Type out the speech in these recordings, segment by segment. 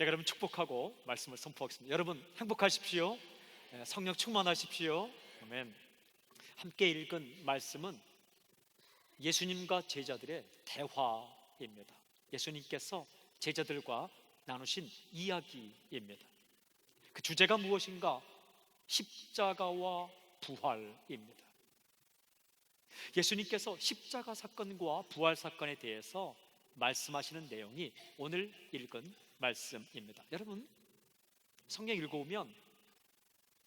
제가 여러분 축복하고 말씀을 선포하겠습니다. 여러분 행복하십시오. 성령 충만하십시오. 아멘. 함께 읽은 말씀은 예수님과 제자들의 대화입니다. 예수님께서 제자들과 나누신 이야기입니다. 그 주제가 무엇인가? 십자가와 부활입니다. 예수님께서 십자가 사건과 부활 사건에 대해서 말씀하시는 내용이 오늘 읽은 말씀입니다. 여러분, 성경 읽어보면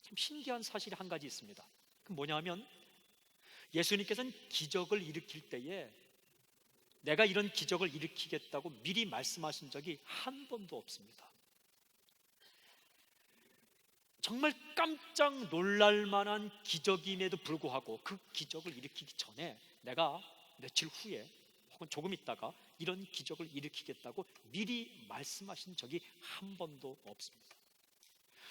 참 신기한 사실이 한 가지 있습니다. 그 뭐냐면 예수님께서는 기적을 일으킬 때에 내가 이런 기적을 일으키겠다고 미리 말씀하신 적이 한 번도 없습니다. 정말 깜짝 놀랄 만한 기적임에도 불구하고 그 기적을 일으키기 전에 내가 며칠 후에 혹은 조금 있다가 이런 기적을 일으키겠다고 미리 말씀하신 적이 한 번도 없습니다.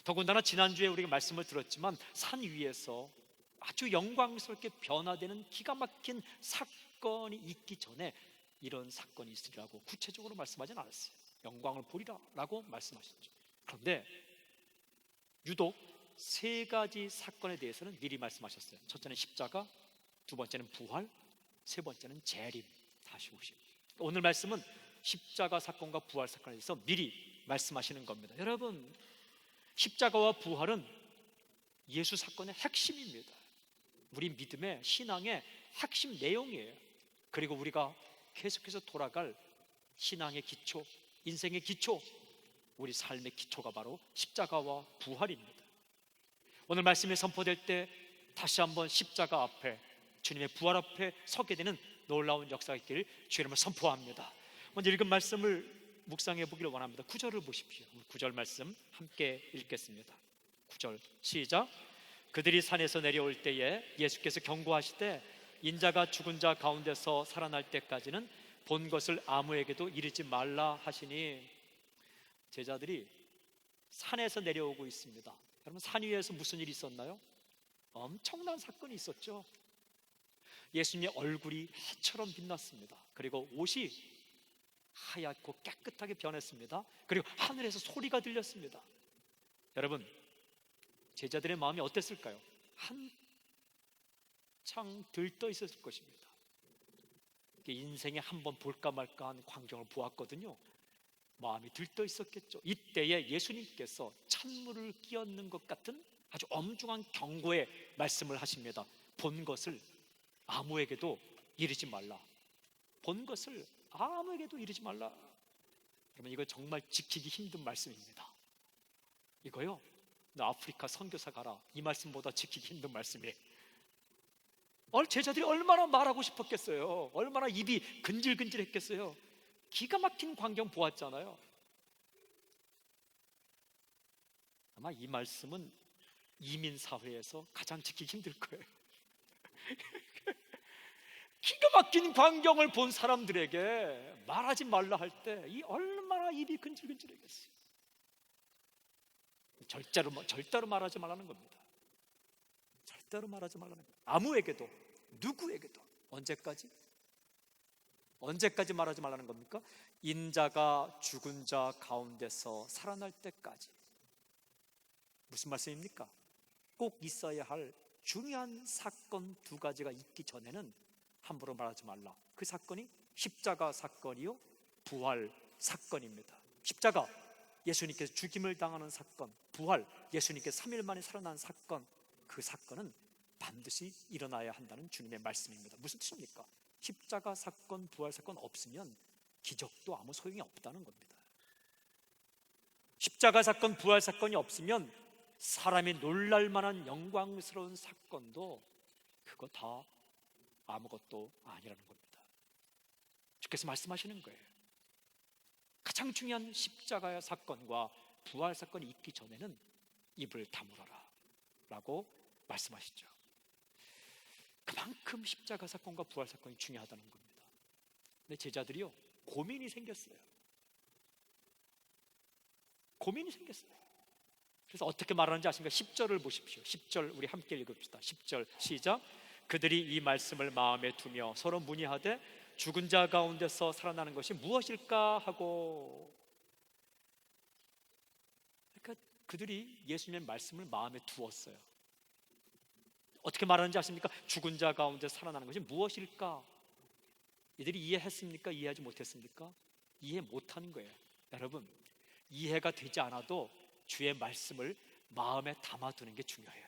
더군다나 지난주에 우리가 말씀을 들었지만 산 위에서 아주 영광스럽게 변화되는 기가 막힌 사건이 있기 전에 이런 사건이 있으리라고 구체적으로 말씀하지는 않았어요. 영광을 보리라 라고 말씀하셨죠. 그런데 유독 세 가지 사건에 대해서는 미리 말씀하셨어요. 첫째는 십자가, 두 번째는 부활, 세 번째는 재림, 다시 오심. 오늘 말씀은 십자가 사건과 부활 사건에 대해서 미리 말씀하시는 겁니다. 여러분, 십자가와 부활은 예수 사건의 핵심입니다. 우리 믿음의 신앙의 핵심 내용이에요. 그리고 우리가 계속해서 돌아갈 신앙의 기초, 인생의 기초, 우리 삶의 기초가 바로 십자가와 부활입니다. 오늘 말씀이 선포될 때 다시 한번 십자가 앞에, 주님의 부활 앞에 서게 되는 놀라운 역사가 있기를 주의 이름으로 선포합니다. 먼저 읽은 말씀을 묵상해 보기를 원합니다. 9절을 보십시오. 9절 말씀 함께 읽겠습니다. 9절 시작. 그들이 산에서 내려올 때에 예수께서 경고하시되 인자가 죽은 자 가운데서 살아날 때까지는 본 것을 아무에게도 이르지 말라 하시니, 제자들이 산에서 내려오고 있습니다. 여러분, 산 위에서 무슨 일이 있었나요? 엄청난 사건이 있었죠. 예수님의 얼굴이 해처럼 빛났습니다. 그리고 옷이 하얗고 깨끗하게 변했습니다. 그리고 하늘에서 소리가 들렸습니다. 여러분, 제자들의 마음이 어땠을까요? 한창 들떠 있었을 것입니다. 인생에 한번 볼까 말까한 광경을 보았거든요. 마음이 들떠 있었겠죠. 이때에 예수님께서 찬물을 끼얹는 것 같은 아주 엄중한 경고의 말씀을 하십니다. 본 것을 아무에게도 이르지 말라. 본 것을 아무에게도 이르지 말라. 여러분, 이거 정말 지키기 힘든 말씀입니다. 이거요, 너 아프리카 선교사 가라, 이 말씀보다 지키기 힘든 말씀이에요. 제자들이 얼마나 말하고 싶었겠어요. 얼마나 입이 근질근질했겠어요. 기가 막힌 광경 보았잖아요. 아마 이 말씀은 이민사회에서 가장 지키기 힘들 거예요. 기가 막힌 광경을 본 사람들에게 말하지 말라 할 때 이 얼마나 입이 근질근질했겠어요. 절대로 말하지 말라는 겁니다. 절대로 말하지 말라는 거예요. 아무에게도, 누구에게도. 언제까지 말하지 말라는 겁니까? 인자가 죽은 자 가운데서 살아날 때까지. 무슨 말씀입니까? 꼭 있어야 할 중요한 사건 두 가지가 있기 전에는 함부로 말하지 말라. 그 사건이 십자가 사건이요, 부활 사건입니다. 십자가, 예수님께서 죽임을 당하는 사건. 부활, 예수님께서 3일 만에 살아난 사건. 그 사건은 반드시 일어나야 한다는 주님의 말씀입니다. 무슨 뜻입니까? 십자가 사건, 부활 사건 없으면 기적도 아무 소용이 없다는 겁니다. 십자가 사건, 부활 사건이 없으면 사람이 놀랄 만한 영광스러운 사건도 그거 다 아무것도 아니라는 겁니다. 주께서 말씀하시는 거예요. 가장 중요한 십자가 사건과 부활 사건이 있기 전에는 입을 다물어라 라고 말씀하시죠. 그만큼 십자가 사건과 부활 사건이 중요하다는 겁니다. 근데 제자들이요, 고민이 생겼어요. 그래서 어떻게 말하는지 아십니까? 10절을 보십시오. 10절 우리 함께 읽읍시다. 10절 시작. 그들이 이 말씀을 마음에 두며 서로 문의하되 죽은 자 가운데서 살아나는 것이 무엇일까 하고. 그들이 예수님의 말씀을 마음에 두었어요. 어떻게 말하는지 아십니까? 죽은 자 가운데 살아나는 것이 무엇일까? 이들이 이해했습니까? 이해하지 못했습니까? 이해 못하는 거예요. 여러분, 이해가 되지 않아도 주의 말씀을 마음에 담아두는 게 중요해요.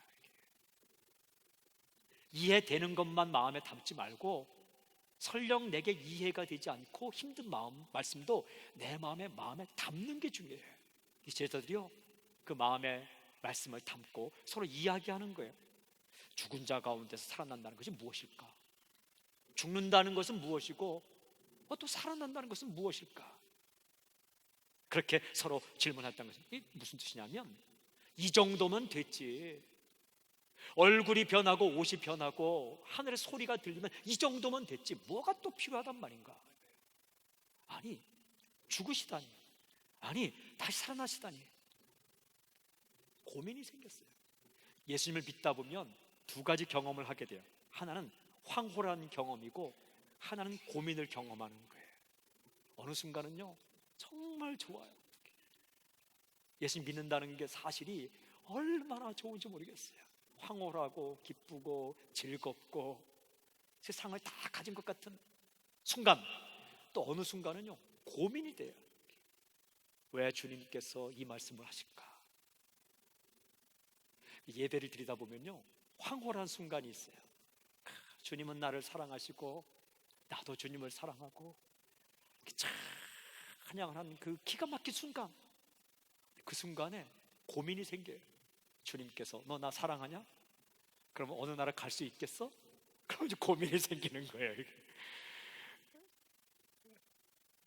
이해되는 것만 마음에 담지 말고 설령 내게 이해가 되지 않고 힘든 말씀도 내 마음에 담는 게 중요해요. 이 제자들이요, 그 마음에 말씀을 담고 서로 이야기하는 거예요. 죽은 자 가운데서 살아난다는 것이 무엇일까? 죽는다는 것은 무엇이고 또 살아난다는 것은 무엇일까? 그렇게 서로 질문했다는 것은 이게 무슨 뜻이냐면, 이 정도면 됐지, 얼굴이 변하고 옷이 변하고 하늘의 소리가 들리면 이 정도면 됐지, 뭐가 또 필요하단 말인가? 아니, 죽으시다니, 아니 다시 살아나시다니, 고민이 생겼어요. 예수님을 믿다 보면 두 가지 경험을 하게 돼요. 하나는 황홀한 경험이고 하나는 고민을 경험하는 거예요. 어느 순간은요 정말 좋아요. 예수님 믿는다는 게 사실이 얼마나 좋은지 모르겠어요. 황홀하고 기쁘고 즐겁고 세상을 다 가진 것 같은 순간, 또 어느 순간은요 고민이 돼요. 왜 주님께서 이 말씀을 하실까? 예배를 드리다 보면요 황홀한 순간이 있어요. 주님은 나를 사랑하시고 나도 주님을 사랑하고 찬양을 하는 그 기가 막힌 순간, 그 순간에 고민이 생겨요. 주님께서 너 나 사랑하냐? 그러면 어느 나라 갈 수 있겠어? 그럼 이제 고민이 생기는 거예요.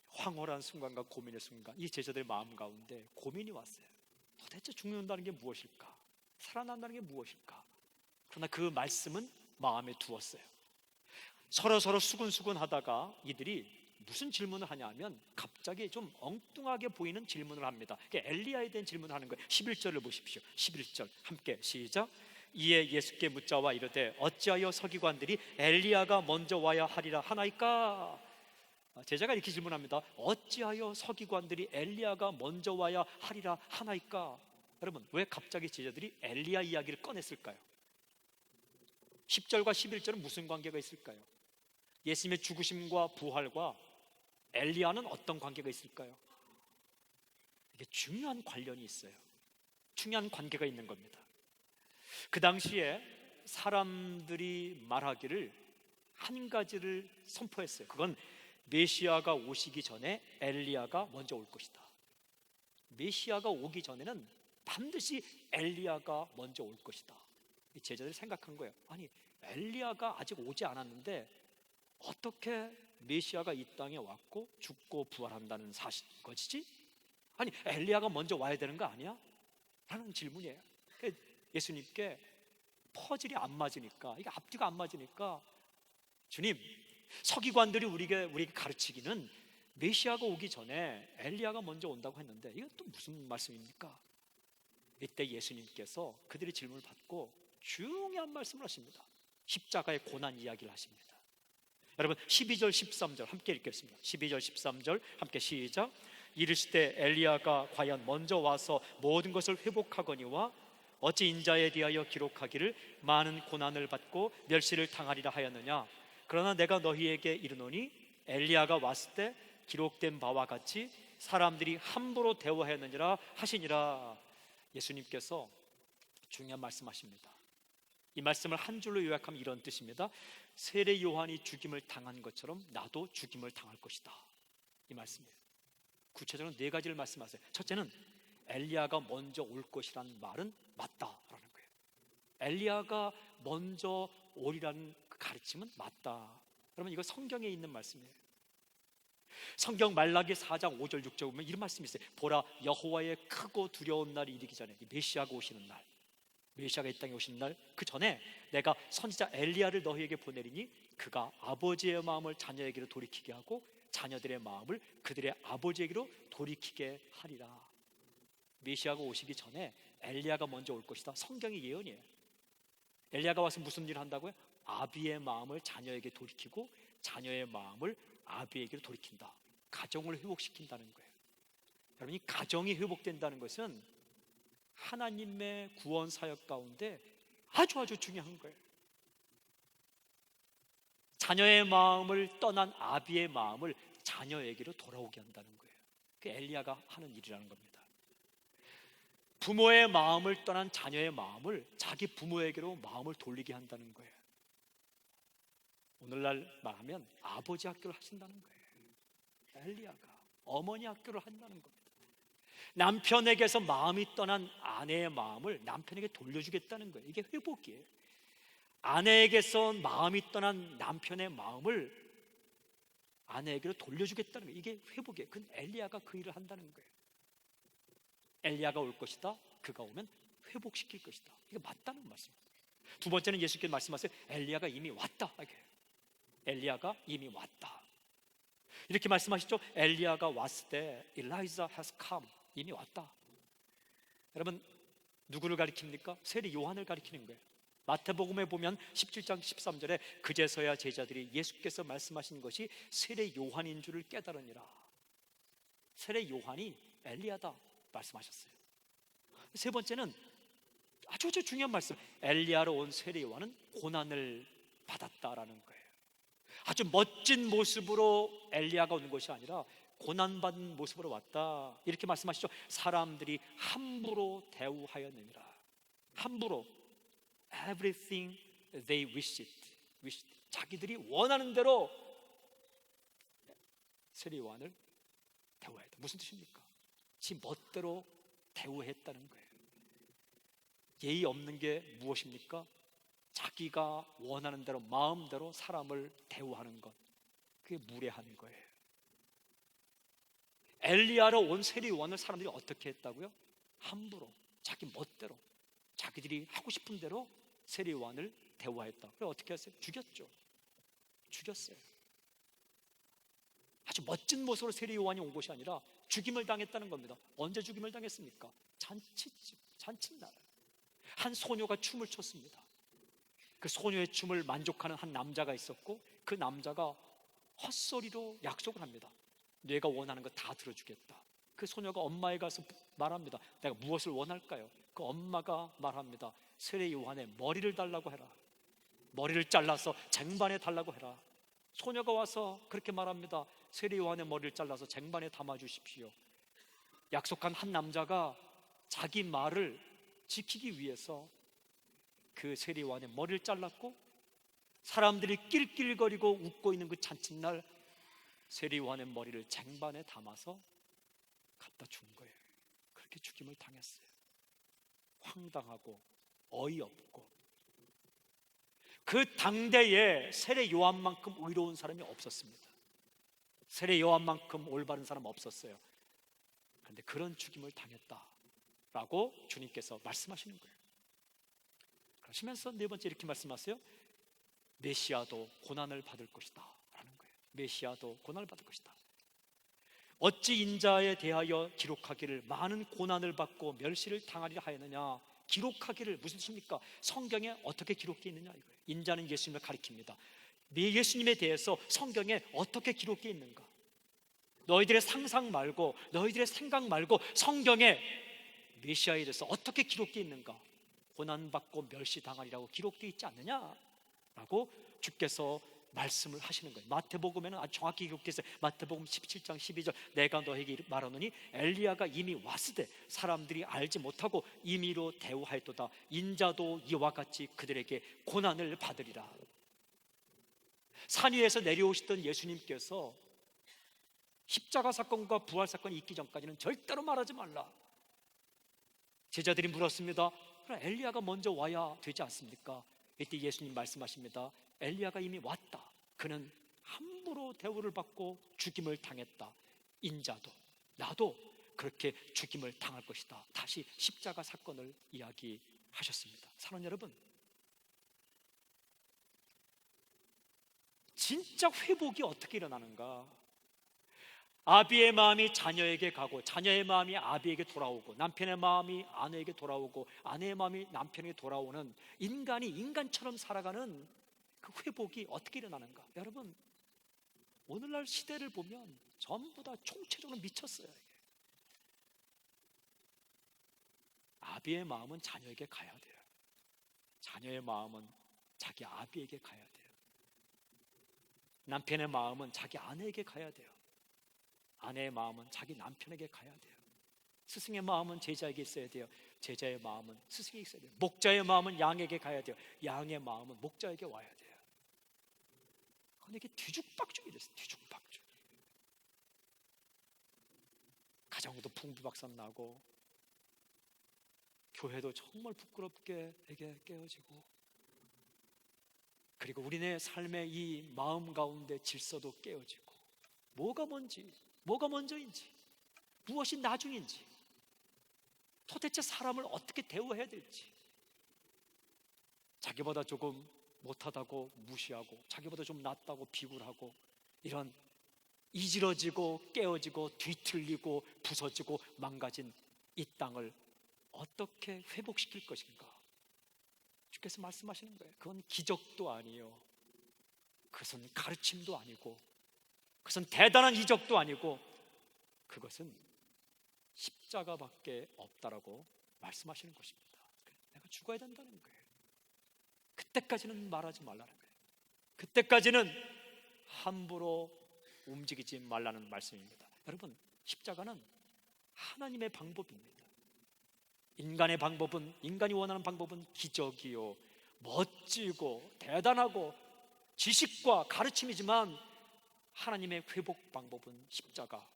황홀한 순간과 고민의 순간, 이 제자들의 마음 가운데 고민이 왔어요. 도대체 죽는다는 게 무엇일까? 살아난다는 게 무엇일까? 그러나 그 말씀은 마음에 두었어요. 서로 수근수근 하다가 이들이 무슨 질문을 하냐면 갑자기 좀 엉뚱하게 보이는 질문을 합니다. 엘리야에 대한 질문을 하는 거예요. 11절을 보십시오. 11절 함께 시작. 이에 예수께 묻자와 이르되 어찌하여 서기관들이 엘리야가 먼저 와야 하리라 하나이까? 제자가 이렇게 질문합니다. 어찌하여 서기관들이 엘리야가 먼저 와야 하리라 하나이까? 여러분, 왜 갑자기 제자들이 엘리야 이야기를 꺼냈을까요? 10절과 11절은 무슨 관계가 있을까요? 예수님의 죽으심과 부활과 엘리야는 어떤 관계가 있을까요? 이게 중요한 관련이 있어요. 중요한 관계가 있는 겁니다. 그 당시에 사람들이 말하기를 한 가지를 선포했어요. 그건 메시아가 오시기 전에 엘리야가 먼저 올 것이다. 메시아가 오기 전에는 반드시 엘리야가 먼저 올 것이다. 제자들이 생각한 거예요. 아니, 엘리야가 아직 오지 않았는데 어떻게 메시아가 이 땅에 왔고 죽고 부활한다는 것이지? 아니, 엘리야가 먼저 와야 되는 거 아니야? 라는 질문이에요. 예수님께 퍼즐이 안 맞으니까, 이게 앞뒤가 안 맞으니까, 주님, 서기관들이 우리에게 가르치기는 메시아가 오기 전에 엘리야가 먼저 온다고 했는데 이건 또 무슨 말씀입니까? 이때 예수님께서 그들의 질문을 받고 중요한 말씀을 하십니다. 십자가의 고난 이야기를 하십니다. 여러분, 12절 13절 함께 읽겠습니다. 12절 13절 함께 시작. 이르시되 엘리야가 과연 먼저 와서 모든 것을 회복하거니와 어찌 인자에 대하여 기록하기를 많은 고난을 받고 멸시를 당하리라 하였느냐? 그러나 내가 너희에게 이르노니 엘리야가 왔을 때 기록된 바와 같이 사람들이 함부로 대우하였느니라 하시니라. 예수님께서 중요한 말씀하십니다. 이 말씀을 한 줄로 요약하면 이런 뜻입니다. 세례 요한이 죽임을 당한 것처럼 나도 죽임을 당할 것이다. 이 말씀이에요. 구체적으로 네 가지를 말씀하세요. 첫째는 엘리야가 먼저 올 것이라는 말은 맞다라는 거예요. 엘리야가 먼저 오리라는 그 가르침은 맞다. 여러분, 이거 성경에 있는 말씀이에요. 성경 말라기 4장 5절 6절 보면 이런 말씀이 있어요. 보라, 여호와의 크고 두려운 날이 이르기 전에, 이 메시아가 오시는 날, 메시아가 이 땅에 오시는 날, 그 전에 내가 선지자 엘리야를 너희에게 보내리니 그가 아버지의 마음을 자녀에게로 돌이키게 하고 자녀들의 마음을 그들의 아버지에게로 돌이키게 하리라. 메시아가 오시기 전에 엘리야가 먼저 올 것이다. 성경의 예언이에요. 엘리야가 와서 무슨 일을 한다고요? 아비의 마음을 자녀에게 돌이키고 자녀의 마음을 아비에게로 돌이킨다. 가정을 회복시킨다는 거예요. 여러분, 이 가정이 회복된다는 것은 하나님의 구원 사역 가운데 아주 중요한 거예요. 자녀의 마음을 떠난 아비의 마음을 자녀에게로 돌아오게 한다는 거예요. 그게 엘리야가 하는 일이라는 겁니다. 부모의 마음을 떠난 자녀의 마음을 자기 부모에게로 마음을 돌리게 한다는 거예요. 오늘날 말하면 아버지 학교를 하신다는 거예요. 엘리야가 어머니 학교를 한다는 겁니다. 남편에게서 마음이 떠난 아내의 마음을 남편에게 돌려주겠다는 거예요. 이게 회복이에요. 아내에게서 마음이 떠난 남편의 마음을 아내에게로 돌려주겠다는 거예요. 이게 회복이에요. 그건 엘리야가 그 일을 한다는 거예요. 엘리야가 올 것이다. 그가 오면 회복시킬 것이다. 이게 맞다는 말씀입니다. 두 번째는 예수께서 말씀하세요. 엘리야가 이미 왔다. 엘리야가 이미 왔다. 이렇게 말씀하시죠. 엘리야가 왔을 때 Elijah has come. 이미 왔다. 여러분 누구를 가리킵니까? 세리 요한을 가리키는 거예요. 마태복음에 보면 17장 13절에 그제서야 제자들이 예수께서 말씀하신 것이 세례 요한인 줄을 깨달으니라. 세례 요한이 엘리야다 말씀하셨어요. 세 번째는 아주 중요한 말씀. 엘리야로 온 세례 요한은 고난을 받았다라는 거예요. 아주 멋진 모습으로 엘리야가 오는 것이 아니라 고난받은 모습으로 왔다. 이렇게 말씀하시죠. 사람들이 함부로 대우하였느니라. 함부로 everything they wished. 자기들이 원하는 대로 세례 요한을 대우했다. 무슨 뜻입니까? 지 멋대로 대우했다는 거예요. 예의 없는 게 무엇입니까? 자기가 원하는 대로 마음대로 사람을 대우하는 것. 그게 무례한 거예요. 엘리야로 온 세례 요한을 사람들이 어떻게 했다고요? 함부로 자기 멋대로 자기들이 하고 싶은 대로 세례 요한을 대우했다. 그래 어떻게 했어요? 죽였어요. 아주 멋진 모습으로 세례 요한이 온 것이 아니라 죽임을 당했다는 겁니다. 언제 죽임을 당했습니까? 잔칫날 한 소녀가 춤을 췄습니다. 그 소녀의 춤을 만족하는 한 남자가 있었고 그 남자가 헛소리로 약속을 합니다. 내가 원하는 거 다 들어주겠다. 그 소녀가 엄마에 가서 말합니다. 내가 무엇을 원할까요? 그 엄마가 말합니다. 세례 요한의 머리를 달라고 해라. 머리를 잘라서 쟁반에 달라고 해라. 소녀가 와서 그렇게 말합니다. 세례 요한의 머리를 잘라서 쟁반에 담아주십시오. 약속한 한 남자가 자기 말을 지키기 위해서 그 세례 요한의 머리를 잘랐고 사람들이 낄낄거리고 웃고 있는 그 잔칫날 세례 요한의 머리를 쟁반에 담아서 갖다 준 거예요. 그렇게 죽임을 당했어요. 황당하고 어이없고 그 당대에 세례 요한만큼 의로운 사람이 없었습니다. 세례 요한만큼 올바른 사람 없었어요. 그런데 그런 죽임을 당했다라고 주님께서 말씀하시는 거예요. 그러시면서 네 번째 이렇게 말씀하세요. 메시아도 고난을 받을 것이다 라는 거예요. 메시아도 고난을 받을 것이다. 어찌 인자에 대하여 기록하기를 많은 고난을 받고 멸시를 당하리라 하였느냐. 기록하기를 무슨 뜻입니까? 성경에 어떻게 기록되어 있느냐 이거예요. 인자는 예수님을 가리킵니다. 예수님에 대해서 성경에 어떻게 기록되어 있는가? 너희들의 상상 말고 너희들의 생각 말고 성경에 메시아에 대해서 어떻게 기록되어 있는가? 고난받고 멸시당하리라고 기록되어 있지 않느냐라고 주께서 말씀을 하시는 거예요. 마태복음에는 아주 정확히 기록되어 있어요. 마태복음 17장 12절 내가 너에게 말하노니 엘리야가 이미 왔으되 사람들이 알지 못하고 임의로 대우하였도다. 인자도 이와 같이 그들에게 고난을 받으리라. 산 위에서 내려오시던 예수님께서 십자가 사건과 부활 사건이 있기 전까지는 절대로 말하지 말라. 제자들이 물었습니다. 그럼 엘리야가 먼저 와야 되지 않습니까? 이때 예수님 말씀하십니다. 엘리야가 이미 왔다. 그는 함부로 대우를 받고 죽임을 당했다. 인자도 나도 그렇게 죽임을 당할 것이다. 다시 십자가 사건을 이야기하셨습니다. 사랑하는 여러분, 진짜 회복이 어떻게 일어나는가? 아비의 마음이 자녀에게 가고 자녀의 마음이 아비에게 돌아오고 남편의 마음이 아내에게 돌아오고 아내의 마음이 남편에게 돌아오는 인간이 인간처럼 살아가는 그 회복이 어떻게 일어나는가? 여러분, 오늘날 시대를 보면 전부 다 총체적으로 미쳤어요. 아비의 마음은 자녀에게 가야 돼요. 자녀의 마음은 자기 아비에게 가야 돼요. 남편의 마음은 자기 아내에게 가야 돼요. 아내의 마음은 자기 남편에게 가야 돼요. 스승의 마음은 제자에게 있어야 돼요. 제자의 마음은 스승에게 있어야 돼요. 목자의 마음은 양에게 가야 돼요. 양의 마음은 목자에게 와야 돼요. 그런데 이게 뒤죽박죽이 됐어요. 뒤죽박죽. 가정도 풍비박산 나고, 교회도 정말 부끄럽게 에게 깨어지고, 그리고 우리네 삶의 이 마음 가운데 질서도 깨어지고, 뭐가 뭔지, 뭐가 먼저인지, 무엇이 나중인지, 도대체 사람을 어떻게 대우해야 될지, 자기보다 조금 못하다고 무시하고, 자기보다 좀 낫다고 비굴하고, 이런 이지러지고 깨어지고 뒤틀리고 부서지고 망가진 이 땅을 어떻게 회복시킬 것인가? 주께서 말씀하시는 거예요. 그건 기적도 아니에요. 그것은 가르침도 아니고, 그것은 대단한 이적도 아니고, 그것은 십자가밖에 없다라고 말씀하시는 것입니다. 내가 죽어야 된다는 거예요. 그때까지는 말하지 말라는 거예요. 그때까지는 함부로 움직이지 말라는 말씀입니다. 여러분, 십자가는 하나님의 방법입니다. 인간의 방법은, 인간이 원하는 방법은 기적이요, 멋지고 대단하고 지식과 가르침이지만, 하나님의 회복 방법은 십자가입니다.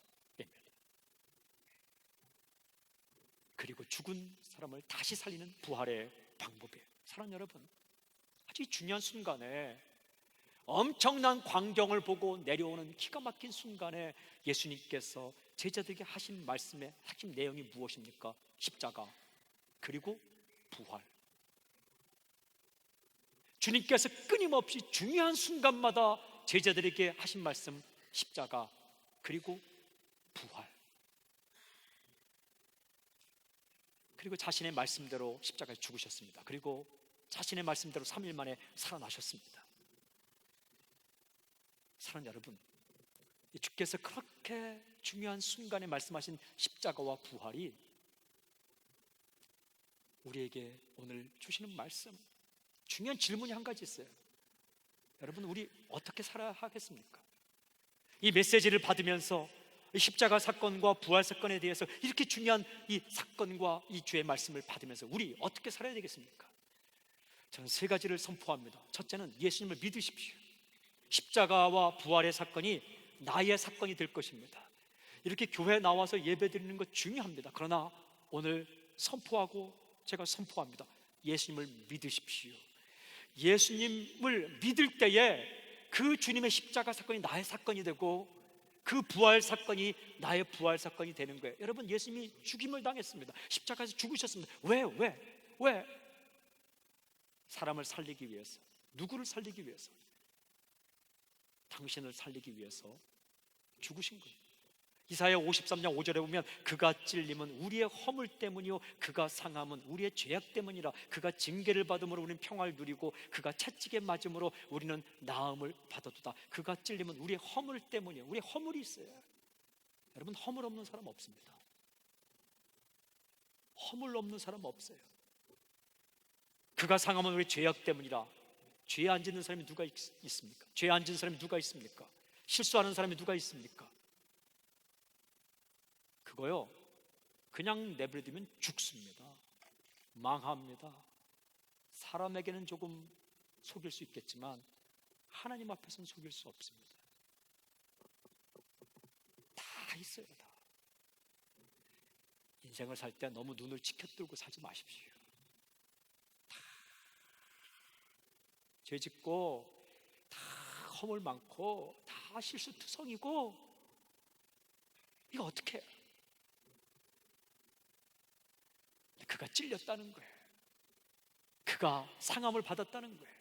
그리고 죽은 사람을 다시 살리는 부활의 방법이에요. 사랑하는 여러분, 아주 중요한 순간에, 엄청난 광경을 보고 내려오는 기가 막힌 순간에 예수님께서 제자들에게 하신 말씀의 핵심 내용이 무엇입니까? 십자가, 그리고 부활. 주님께서 끊임없이 중요한 순간마다 제자들에게 하신 말씀, 십자가, 그리고 부활. 그리고 자신의 말씀대로 십자가에 죽으셨습니다. 그리고 자신의 말씀대로 3일 만에 살아나셨습니다. 사랑하는 여러분, 주께서 그렇게 중요한 순간에 말씀하신 십자가와 부활이 우리에게 오늘 주시는 말씀, 중요한 질문이 한 가지 있어요. 여러분, 우리 어떻게 살아야 하겠습니까? 이 메시지를 받으면서 이 십자가 사건과 부활 사건에 대해서 이렇게 중요한 이 사건과 이 주의 말씀을 받으면서 우리 어떻게 살아야 되겠습니까? 저는 세 가지를 선포합니다. 첫째는 예수님을 믿으십시오. 십자가와 부활의 사건이 나의 사건이 될 것입니다. 이렇게 교회에 나와서 예배드리는 것 중요합니다. 그러나 오늘 선포하고 제가 선포합니다. 예수님을 믿으십시오. 예수님을 믿을 때에 그 주님의 십자가 사건이 나의 사건이 되고, 그 부활 사건이 나의 부활 사건이 되는 거예요. 여러분, 예수님이 죽임을 당했습니다. 십자가에서 죽으셨습니다. 왜? 사람을 살리기 위해서. 누구를 살리기 위해서? 당신을 살리기 위해서 죽으신 거예요. 이사야 53장 5절에 보면, 그가 찔림은 우리의 허물 때문이요, 그가 상함은 우리의 죄악 때문이라. 그가 징계를 받음으로 우리는 평화를 누리고, 그가 채찍에 맞음으로 우리는 나음을 받았도다. 그가 찔림은 우리의 허물 때문이요. 우리의 허물이 있어요. 여러분, 허물 없는 사람 없습니다. 허물 없는 사람 없어요. 그가 상함은 우리의 죄악 때문이라. 죄 안 짓는 사람이 누가 있습니까? 죄 안 짓는 사람이 누가 있습니까? 실수하는 사람이 누가 있습니까? 그거요, 그냥 내버려두면 죽습니다. 망합니다. 사람에게는 조금 속일 수 있겠지만 하나님 앞에서는 속일 수 없습니다. 다 있어요. 다. 인생을 살 때 너무 눈을 치켜뜨고 살지 마십시오. 다 죄짓고, 다 허물 많고, 다 실수투성이고, 이거 어떻게 해요? 그가 찔렸다는 거예요. 그가 상함을 받았다는 거예요.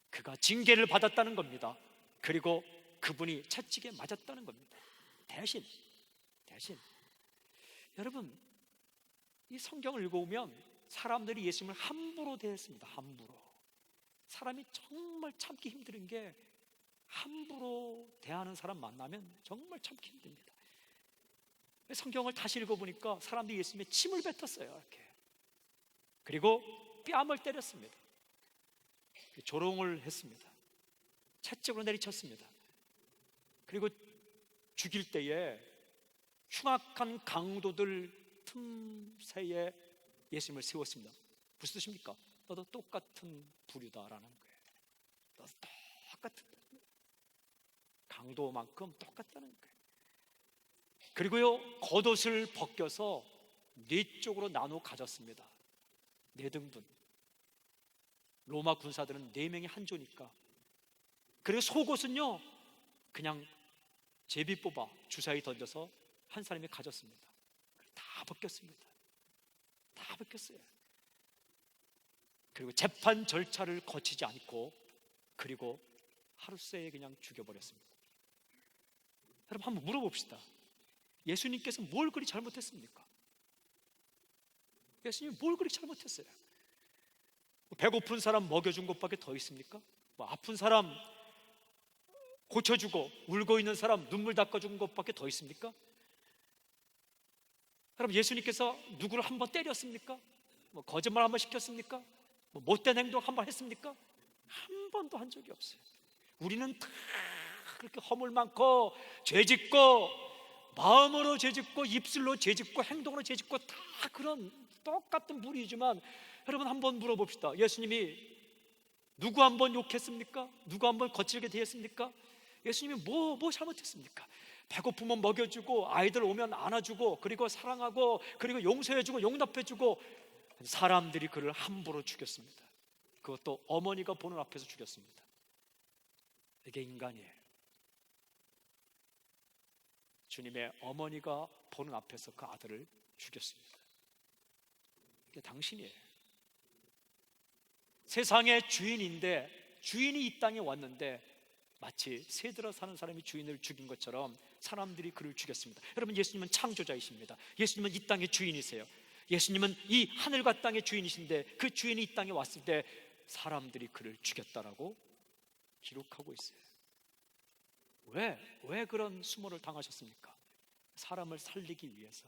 그가 징계를 받았다는 겁니다. 그리고 그분이 채찍에 맞았다는 겁니다. 대신 여러분, 이 성경을 읽어보면 사람들이 예수님을 함부로 대했습니다. 함부로. 사람이 정말 참기 힘든 게, 함부로 대하는 사람 만나면 정말 참기 힘듭니다. 성경을 다시 읽어보니까 사람들이 예수님의 침을 뱉었어요. 이렇게 그리고 뺨을 때렸습니다. 조롱을 했습니다. 채찍으로 내리쳤습니다. 그리고 죽일 때에 흉악한 강도들 틈새에 예수님을 세웠습니다. 무슨 뜻입니까? 너도 똑같은 부류다라는 거예요. 너도 똑같은 강도만큼 똑같다는 거예요. 그리고요, 겉옷을 벗겨서 네 쪽으로 나눠 가졌습니다. 네 등분. 로마 군사들은 네 명이 한 조니까. 그리고 속옷은요, 그냥 제비 뽑아 주사위 던져서 한 사람이 가졌습니다. 다 벗겼습니다. 다 벗겼어요. 그리고 재판 절차를 거치지 않고, 그리고 하루새에 그냥 죽여버렸습니다. 여러분, 한번 물어봅시다. 예수님께서 뭘 그리 잘못했습니까? 예수님이 뭘 그리 잘못했어요? 배고픈 사람 먹여준 것밖에 더 있습니까? 아픈 사람 고쳐주고, 울고 있는 사람 눈물 닦아준 것밖에 더 있습니까? 여러분, 예수님께서 누구를 한번 때렸습니까? 거짓말 한번 시켰습니까? 못된 행동 한번 했습니까? 한 번도 한 적이 없어요. 우리는 다 그렇게 허물 많고, 죄짓고, 마음으로 죄짓고, 입술로 죄짓고, 행동으로 죄짓고, 다 그런 똑같은 무리지만, 여러분 한번 물어봅시다. 예수님이 누구 한번 욕했습니까? 누구 한번 거칠게 대했습니까? 예수님이 뭐 잘못했습니까? 배고프면 먹여주고, 아이들 오면 안아주고, 그리고 사랑하고, 그리고 용서해주고, 용납해주고, 사람들이 그를 함부로 죽였습니다. 그것도 어머니가 보는 앞에서 죽였습니다. 이게 인간이에요. 주님의 어머니가 보는 앞에서 그 아들을 죽였습니다. 이게 당신이에요. 세상의 주인인데, 주인이 이 땅에 왔는데 마치 새들어 사는 사람이 주인을 죽인 것처럼 사람들이 그를 죽였습니다. 여러분, 예수님은 창조자이십니다. 예수님은 이 땅의 주인이세요. 예수님은 이 하늘과 땅의 주인이신데, 그 주인이 이 땅에 왔을 때 사람들이 그를 죽였다라고 기록하고 있어요. 왜 그런 수모를 당하셨습니까? 사람을 살리기 위해서.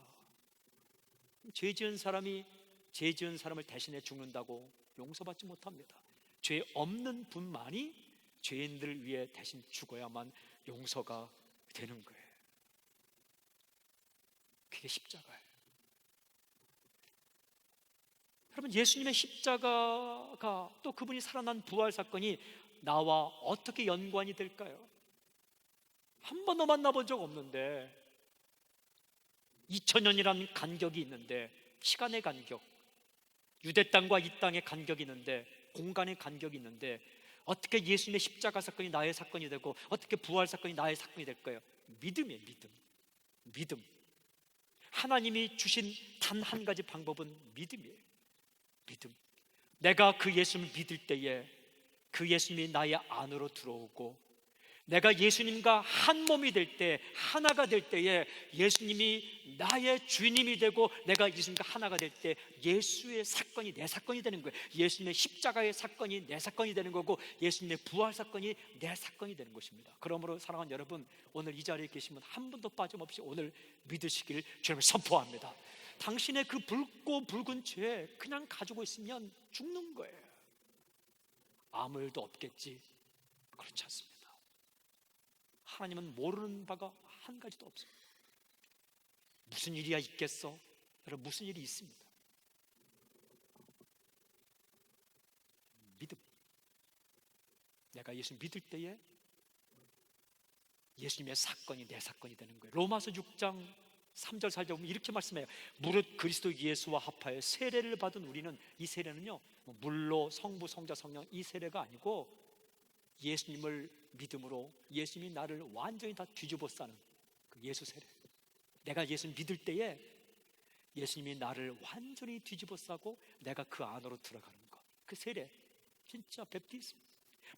죄 지은 사람이 죄 지은 사람을 대신해 죽는다고 용서받지 못합니다. 죄 없는 분만이 죄인들을 위해 대신 죽어야만 용서가 되는 거예요. 그게 십자가예요. 여러분, 예수님의 십자가가, 또 그분이 살아난 부활 사건이 나와 어떻게 연관이 될까요? 한 번도 만나본 적 없는데, 2000년이라는 간격이 있는데, 시간의 간격, 유대 땅과 이 땅의 간격이 있는데, 공간의 간격이 있는데, 어떻게 예수님의 십자가 사건이 나의 사건이 되고, 어떻게 부활 사건이 나의 사건이 될까요? 믿음이에요. 믿음. 하나님이 주신 단 한 가지 방법은 믿음이에요. 믿음. 내가 그 예수님을 믿을 때에 그 예수님이 나의 안으로 들어오고, 내가 예수님과 한 몸이 될 때, 하나가 될 때에 예수님이 나의 주님이 되고, 내가 예수님과 하나가 될 때 예수의 사건이 내 사건이 되는 거예요. 예수님의 십자가의 사건이 내 사건이 되는 거고, 예수님의 부활 사건이 내 사건이 되는 것입니다. 그러므로 사랑하는 여러분, 오늘 이 자리에 계시면 한 분도 빠짐없이 오늘 믿으시길 주님을 선포합니다. 당신의 그 붉고 붉은 죄 그냥 가지고 있으면 죽는 거예요. 아무 일도 없겠지. 그렇지 않습니다. 하나님은 모르는 바가 한 가지도 없습니다. 무슨 일이야 있겠어? 여러분, 무슨 일이 있습니다. 믿음. 내가 예수 믿을 때에 예수님의 사건이 내 사건이 되는 거예요. 로마서 6장 3절 4절 보면 이렇게 말씀해요. 무릇 그리스도 예수와 합하여 세례를 받은 우리는, 이 세례는요, 물로 성부, 성자, 성령 이 세례가 아니고, 예수님을 믿음으로 예수님이 나를 완전히 다 뒤집어 싸는 그 예수 세례. 내가 예수 믿을 때에 예수님이 나를 완전히 뒤집어 싸고 내가 그 안으로 들어가는 것, 그 세례, 진짜 베프티즘.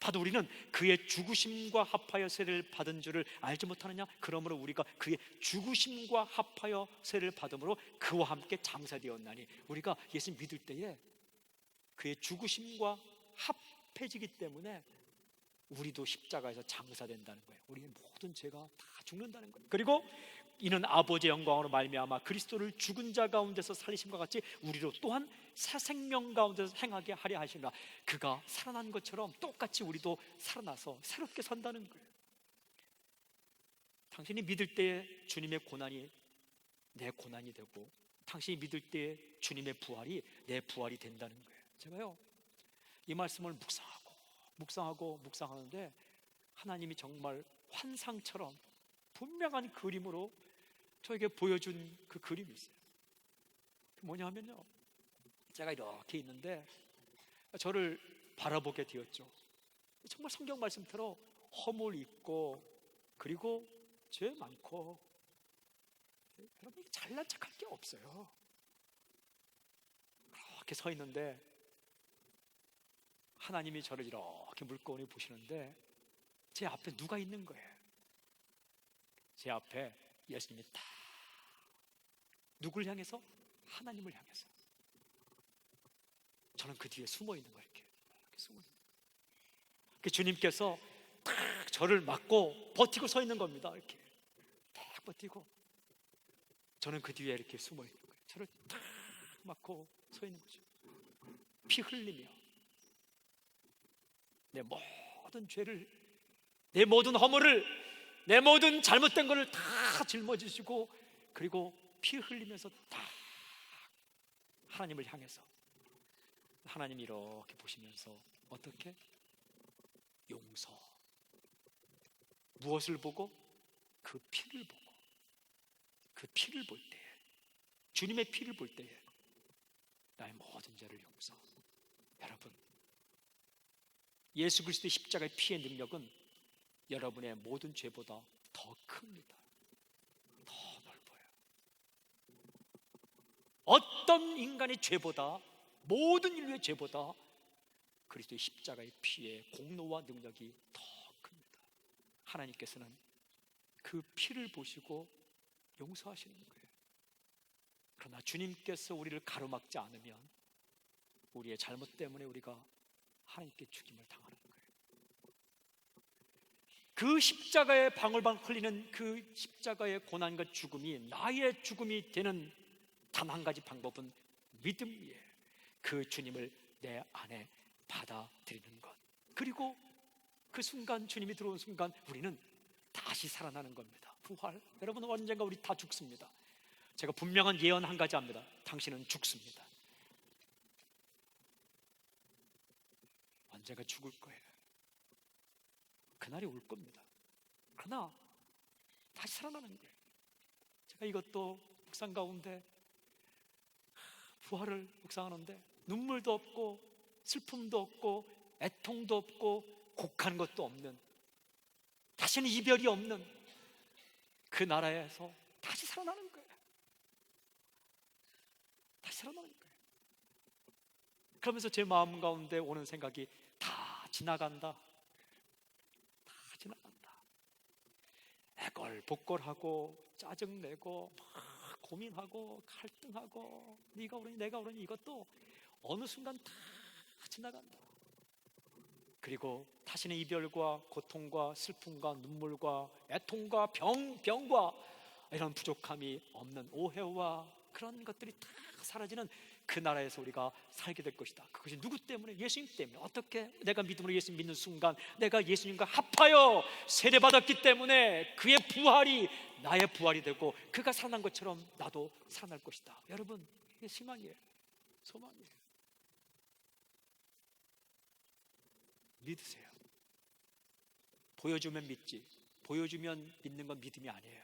바로 우리는 그의 죽으심과 합하여 세례를 받은 줄을 알지 못하느냐? 그러므로 우리가 그의 죽으심과 합하여 세례를 받음으로 그와 함께 장사되었나니, 우리가 예수 믿을 때에 그의 죽으심과 합해지기 때문에 우리도 십자가에서 장사된다는 거예요. 우리의 모든 죄가 다 죽는다는 거예요. 그리고 이는 아버지의 영광으로 말미암아 그리스도를 죽은 자 가운데서 살리심과 같이 우리로 또한 새 생명 가운데서 행하게 하려 하시니라. 그가 살아난 것처럼 똑같이 우리도 살아나서 새롭게 산다는 거예요. 당신이 믿을 때에 주님의 고난이 내 고난이 되고, 당신이 믿을 때에 주님의 부활이 내 부활이 된다는 거예요. 제가요, 이 말씀을 묵상하는데 하나님이 정말 환상처럼 분명한 그림으로 저에게 보여준 그 그림이 있어요. 뭐냐면요, 제가 이렇게 있는데 저를 바라보게 되었죠. 정말 성경 말씀대로 허물 있고, 그리고 죄 많고, 여러분 잘난 척할 게 없어요. 그렇게 서 있는데 하나님이 저를 이렇게 물끄러미 보시는데 제 앞에 누가 있는 거예요? 제 앞에 예수님이 딱, 누굴 향해서? 하나님을 향해서. 저는 그 뒤에 숨어 있는 거예요. 이렇게 숨어 있는 거예요. 그 주님께서 딱 저를 막고 버티고 서 있는 겁니다. 이렇게 딱 버티고, 저는 그 뒤에 이렇게 숨어 있는 거예요. 저를 딱 막고 서 있는 거죠. 피 흘리며 내 모든 죄를, 내 모든 허물을, 내 모든 잘못된 것을 다 짊어지시고, 그리고 피 흘리면서 다 하나님을 향해서, 하나님이 이렇게 보시면서 어떻게? 용서. 무엇을 보고? 그 피를 보고. 그 피를 볼 때에, 주님의 피를 볼 때에 나의 모든 죄를 용서. 여러분, 예수 그리스도의 십자가의 피의 능력은 여러분의 모든 죄보다 더 큽니다. 더 넓어요. 어떤 인간의 죄보다, 모든 인류의 죄보다 그리스도의 십자가의 피의 공로와 능력이 더 큽니다. 하나님께서는 그 피를 보시고 용서하시는 거예요. 그러나 주님께서 우리를 가로막지 않으면 우리의 잘못 때문에 우리가 하나님께 죽임을 당하는 거예요. 그 십자가의 방울방 흘리는 그 십자가의 고난과 죽음이 나의 죽음이 되는 단 한 가지 방법은 믿음이에요. 그 주님을 내 안에 받아들이는 것. 그리고 그 순간, 주님이 들어온 순간 우리는 다시 살아나는 겁니다. 부활. 여러분, 언젠가 우리 다 죽습니다. 제가 분명한 예언 한 가지 합니다. 당신은 죽습니다. 언젠가 죽을 거예요. 그날이 올 겁니다. 그러나 다시 살아나는 거예요. 제가 이것도 묵상 가운데 부활을 묵상하는데 눈물도 없고 슬픔도 없고 애통도 없고 곡한 것도 없는, 다시는 이별이 없는 그 나라에서 다시 살아나는 거예요. 다시 살아나는 거예요. 그러면서 제 마음 가운데 오는 생각이 다 지나간다. 다 지나간다. 애걸복걸하고 짜증내고 막 고민하고 갈등하고 네가 그러니 내가 그러니 이것도 어느 순간 다 지나간다. 그리고 다시는 이별과 고통과 슬픔과 눈물과 애통과 병과 이런 부족함이 없는 오해와 그런 것들이 다 사라지는 그 나라에서 우리가 살게 될 것이다. 그것이 누구 때문에? 예수님 때문에. 어떻게? 내가 믿음으로 예수님 믿는 순간 내가 예수님과 합하여 세례받았기 때문에 그의 부활이 나의 부활이 되고 그가 살아난 것처럼 나도 살아날 것이다. 여러분, 이게 희망이에요. 소망이에요. 믿으세요. 보여주면 믿지, 보여주면 믿는 건 믿음이 아니에요.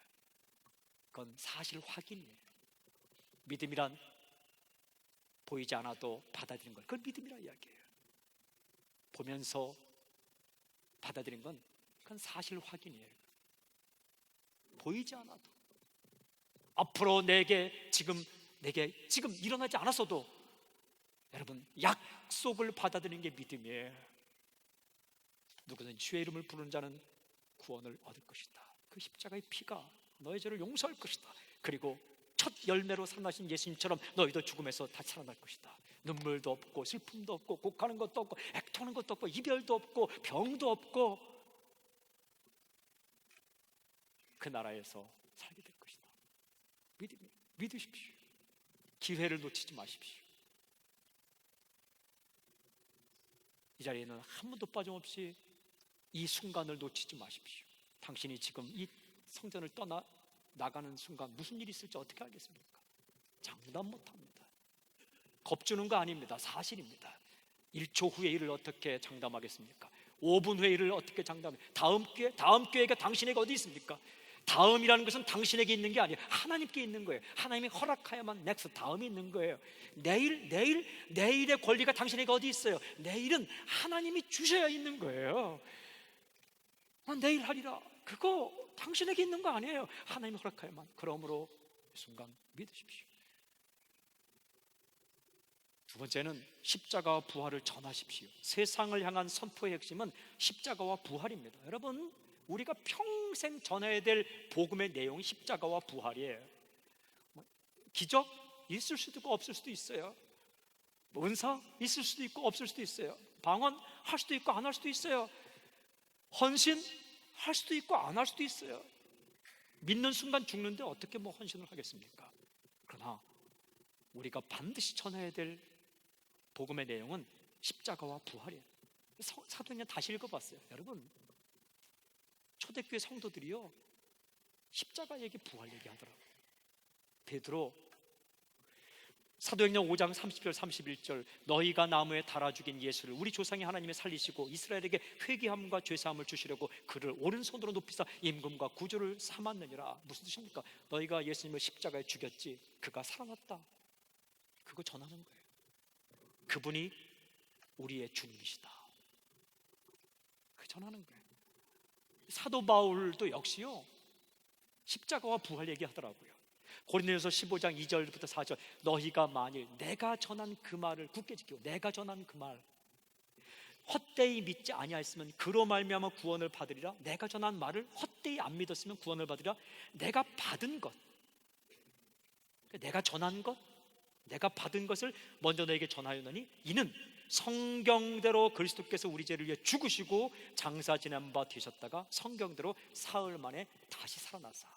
그건 사실 확인이에요. 믿음이란 보이지 않아도 받아들이는 걸, 그걸 믿음이라 이야기해요. 보면서 받아들이는 건 그건 사실 확인이에요. 보이지 않아도 앞으로 내게 지금 일어나지 않았어도 여러분 약속을 받아들이는 게 믿음이에요. 누구든 주의 이름을 부르는 자는 구원을 얻을 것이다. 그 십자가의 피가 너의 죄를 용서할 것이다. 그리고 첫 열매로 살아나신 예수님처럼 너희도 죽음에서 다시 살아날 것이다. 눈물도 없고 슬픔도 없고 곡하는 것도 없고 애통하는 것도 없고 이별도 없고 병도 없고 그 나라에서 살게 될 것이다. 믿으십시오. 기회를 놓치지 마십시오. 이 자리에는 한 번도 빠짐없이 이 순간을 놓치지 마십시오. 당신이 지금 이 성전을 떠나 나가는 순간 무슨 일이 있을지 어떻게 알겠습니까? 장담 못합니다. 겁주는 거 아닙니다. 사실입니다. 1초 후의 일을 어떻게 장담하겠습니까? 5분 후의 일을 어떻게 장담해? 다음 기회가 당신에게 어디 있습니까? 다음이라는 것은 당신에게 있는 게 아니에요. 하나님께 있는 거예요. 하나님이 허락하야만 넥스트 다음이 있는 거예요. 내일의 권리가 당신에게 어디 있어요? 내일은 하나님이 주셔야 있는 거예요. 내일 하리라. 그거 당신에게 있는 거 아니에요. 하나님이 허락하야만. 그러므로 이 순간 믿으십시오. 두 번째는 십자가와 부활을 전하십시오. 세상을 향한 선포의 핵심은 십자가와 부활입니다. 여러분, 우리가 평생 전해야 될 복음의 내용이 십자가와 부활이에요. 기적 있을 수도 있고 없을 수도 있어요. 은사 있을 수도 있고 없을 수도 있어요. 방언 할 수도 있고 안 할 수도 있어요. 헌신 할 수도 있고 안 할 수도 있어요. 믿는 순간 죽는데 어떻게 헌신을 하겠습니까? 그러나 우리가 반드시 전해야 될 복음의 내용은 십자가와 부활이에요. 사도행전 다시 읽어봤어요. 여러분, 초대교회 성도들이요, 십자가 얘기, 부활 얘기하더라고요. 베드로 사도행전 5장 30절 31절, 너희가 나무에 달아 죽인 예수를 우리 조상이 하나님이 살리시고 이스라엘에게 회개함과 죄사함을 주시려고 그를 오른손으로 높이사 임금과 구주를 삼았느니라. 무슨 뜻입니까? 너희가 예수님을 십자가에 죽였지, 그가 살아났다. 그거 전하는 거예요. 그분이 우리의 주님이시다. 그 전하는 거예요. 사도 바울도 역시요, 십자가와 부활 얘기하더라고요. 고린도전서 15장 2절부터 4절, 너희가 만일 내가 전한 그 말을 굳게 지키고, 내가 전한 그 말 헛되이 믿지 아니하였으면 그로 말미암아 구원을 받으리라. 내가 전한 말을 헛되이 안 믿었으면 구원을 받으리라. 내가 받은 것, 내가 전한 것, 내가 받은 것을 먼저 너에게 전하였느니 이는 성경대로 그리스도께서 우리 죄를 위해 죽으시고 장사 지낸 바 되셨다가 성경대로 사흘 만에 다시 살아나사.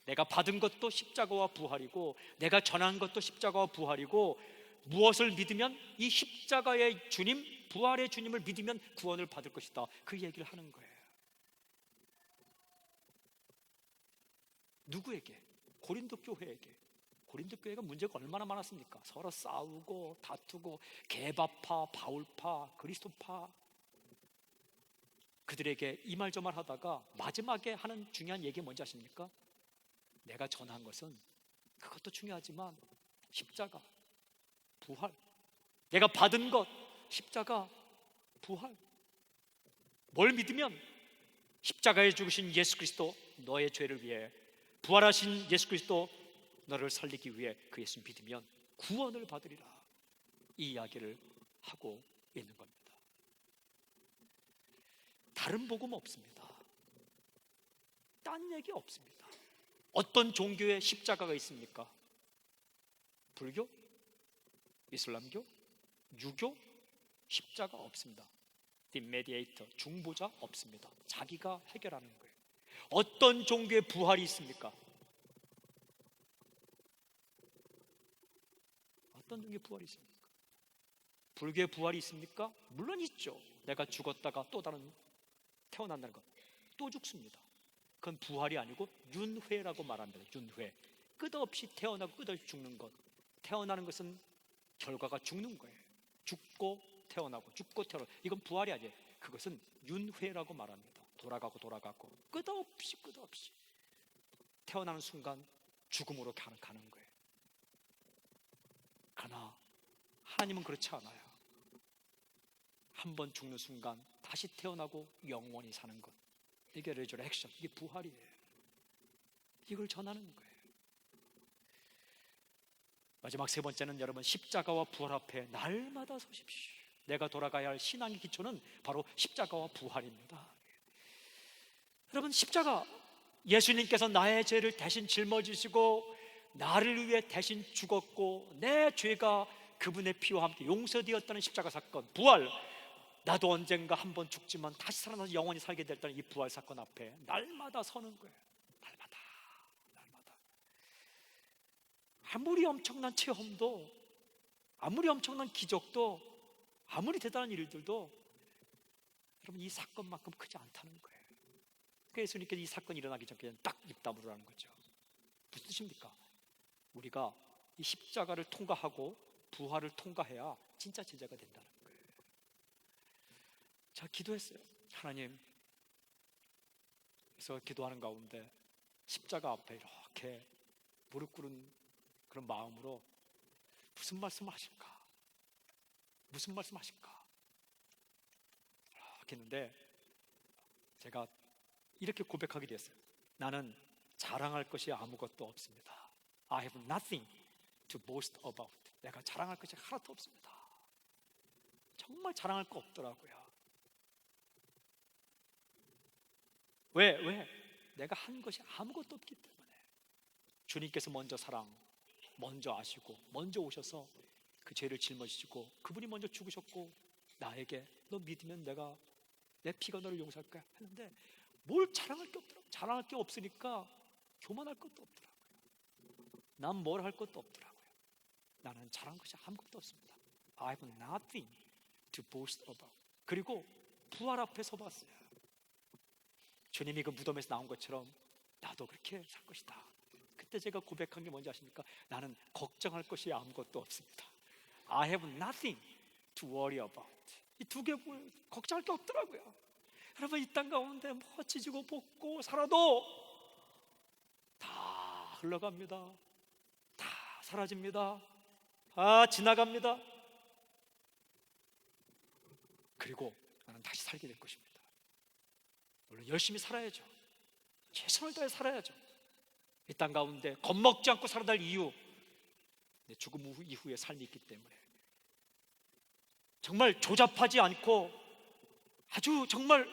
내가 받은 것도 십자가와 부활이고 내가 전한 것도 십자가와 부활이고, 무엇을 믿으면 이 십자가의 주님, 부활의 주님을 믿으면 구원을 받을 것이다. 그 얘기를 하는 거예요. 누구에게? 고린도 교회에게. 고린도 교회가 문제가 얼마나 많았습니까? 서로 싸우고 다투고, 개바파, 바울파, 그리스도파. 그들에게 이 말 저 말 하다가 마지막에 하는 중요한 얘기 뭔지 아십니까? 내가 전한 것은, 그것도 중요하지만 십자가, 부활. 내가 받은 것, 십자가, 부활. 뭘 믿으면? 십자가에 죽으신 예수 그리스도, 너의 죄를 위해 부활하신 예수 그리스도, 너를 살리기 위해 그 예수 믿으면 구원을 받으리라. 이 이야기를 하고 있는 겁니다. 다른 복음 없습니다. 딴 얘기 없습니다. 어떤 종교에 십자가가 있습니까? 불교? 이슬람교? 유교? 십자가 없습니다. The mediator, 중보자 없습니다. 자기가 해결하는 거예요. 어떤 종교에 부활이 있습니까? 어떤 종교에 부활이 있습니까? 불교에 부활이 있습니까? 물론 있죠. 내가 죽었다가 또 다른 태어난다는 것, 또 죽습니다. 그건 부활이 아니고 윤회라고 말합니다. 윤회. 끝없이 태어나고 끝없이 죽는 것. 태어나는 것은 결과가 죽는 거예요. 죽고 태어나고 죽고 태어나고. 이건 부활이 아니에요. 그것은 윤회라고 말합니다. 돌아가고 돌아가고 끝없이 태어나는 순간 죽음으로 가는 거예요. 그러나 하나님은 그렇지 않아요. 한 번 죽는 순간 다시 태어나고 영원히 사는 것, 이게 레저렉션, 이게 부활이에요. 이걸 전하는 거예요. 마지막 세 번째는, 여러분, 십자가와 부활 앞에 날마다 서십시오. 내가 돌아가야 할 신앙의 기초는 바로 십자가와 부활입니다. 여러분, 십자가, 예수님께서 나의 죄를 대신 짊어지시고 나를 위해 대신 죽었고 내 죄가 그분의 피와 함께 용서되었다는 십자가 사건, 부활, 나도 언젠가 한번 죽지만 다시 살아나서 영원히 살게 됐다는 이 부활 사건 앞에 날마다 서는 거예요. 날마다. 아무리 엄청난 체험도, 아무리 엄청난 기적도, 아무리 대단한 일들도 여러분 이 사건만큼 크지 않다는 거예요. 그래서 예수님께서 이 사건이 일어나기 전에 딱 입 다물으라는 거죠. 무슨 뜻입니까? 우리가 이 십자가를 통과하고 부활을 통과해야 진짜 제자가 된다는 거예요. 제가 기도했어요. 하나님, 그래서 기도하는 가운데 십자가 앞에 이렇게 무릎 꿇은 그런 마음으로 무슨 말씀 하실까? 무슨 말씀 하실까? 이렇게 했는데 제가 이렇게 고백하게 됐어요. 나는 자랑할 것이 아무것도 없습니다. I have nothing to boast about. 내가 자랑할 것이 하나도 없습니다. 정말 자랑할 거 없더라고요. 왜? 내가 한 것이 아무것도 없기 때문에. 주님께서 먼저 아시고 먼저 오셔서 그 죄를 짊어지시고 그분이 먼저 죽으셨고 나에게 너 믿으면 내가 내 피가 너를 용서할 거야 했는데 뭘 자랑할 게 없더라고요. 자랑할 게 없으니까 교만할 것도 없더라고요. 난 뭘 할 것도 없더라고요. 나는 자랑할 것이 아무것도 없습니다. I have nothing to boast about. 그리고 부활 앞에 서봤어요. 주님이 그 무덤에서 나온 것처럼 나도 그렇게 살 것이다. 그때 제가 고백한 게 뭔지 아십니까? 나는 걱정할 것이 아무것도 없습니다. I have nothing to worry about. 이 두 개 걱정할 게 없더라고요. 여러분 이 땅 가운데 뭐 지지고 볶고 살아도 다 흘러갑니다. 다 사라집니다. 다 지나갑니다. 그리고 나는 다시 살게 될 것입니다. 물론 열심히 살아야죠. 최선을 다해 살아야죠. 이 땅 가운데 겁먹지 않고 살아갈 이유, 내 죽음 이후의 삶이 있기 때문에 정말 조잡하지 않고 아주 정말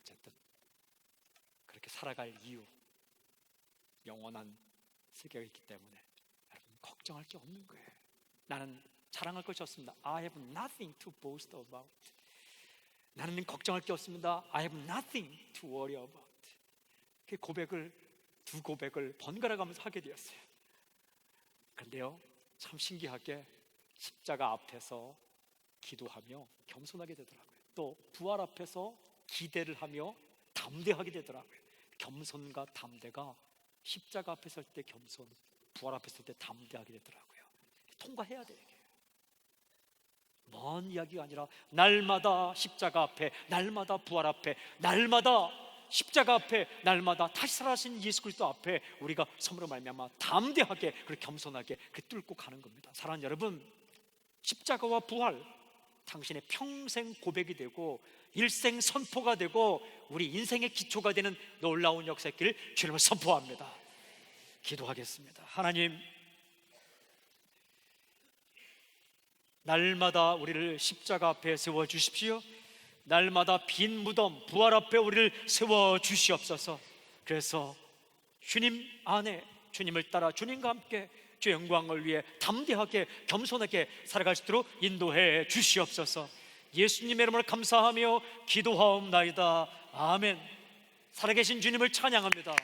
어쨌든 그렇게 살아갈 이유, 영원한 세계가 있기 때문에 여러분 걱정할 게 없는 거예요. 나는 자랑할 것이 없습니다. I have nothing to boast about. 나는 걱정할 게 없습니다. I have nothing to worry about. 그 두 고백을 번갈아 가면서 하게 되었어요. 그런데요, 참 신기하게 십자가 앞에서 기도하며 겸손하게 되더라고요. 또 부활 앞에서 기대를 하며 담대하게 되더라고요. 겸손과 담대가 십자가 앞에 설 때 겸손, 부활 앞에 설 때 담대하게 되더라고요. 통과해야 돼요. 먼 이야기가 아니라 날마다 십자가 앞에, 날마다 부활 앞에, 날마다 십자가 앞에, 날마다 다시 살아신 예수 그리스도 앞에 우리가 섬으로 말미암아 담대하게 그리고 겸손하게 뚫고 가는 겁니다. 사랑하는 여러분, 십자가와 부활 당신의 평생 고백이 되고 일생 선포가 되고 우리 인생의 기초가 되는 놀라운 역사의 길을 주님을 선포합니다. 기도하겠습니다. 하나님, 날마다 우리를 십자가 앞에 세워주십시오. 날마다 빈 무덤 부활 앞에 우리를 세워주시옵소서. 그래서 주님 안에, 주님을 따라 주님과 함께 주의 영광을 위해 담대하게 겸손하게 살아갈 수 있도록 인도해 주시옵소서. 예수님의 이름으로 감사하며 기도하옵나이다. 아멘. 살아계신 주님을 찬양합니다.